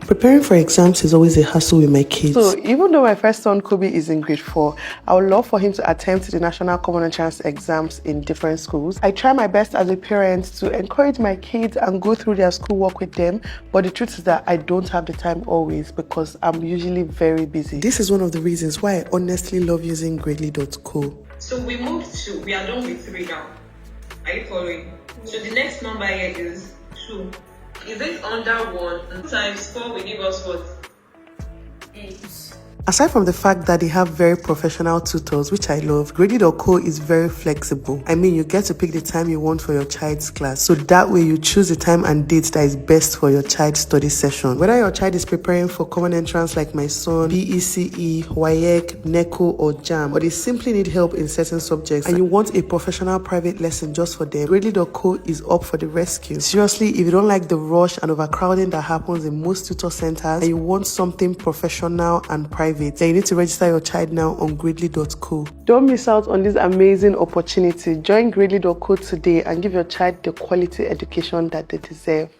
Preparing for exams is always a hassle with my kids. So even though my first son Kobe is in grade 4, I would love for him to attempt the National Common Entrance exams in different schools. I try my best as a parent to encourage my kids and go through their schoolwork with them, but the truth is that I don't have the time always because I'm usually very busy. This is one of the reasons why I honestly love using gradely.co. So we are done with 3 now. Are you following? So the next number here is 2. Is it under 1 times 4 will give us what? 8. Aside from the fact that they have very professional tutors, which I love, gradely.co is very flexible. I mean, you get to pick the time you want for your child's class. So that way you choose the time and date that is best for your child's study session. Whether your child is preparing for common entrance like my son, BECE, WAEC, NECO or JAM, or they simply need help in certain subjects and you want a professional private lesson just for them, gradely.co is up for the rescue. Seriously, if you don't like the rush and overcrowding that happens in most tutor centers and you want something professional and private, then you need to register your child now on gradely.co. Don't miss out on this amazing opportunity. Join gradely.co today and give your child the quality education that they deserve.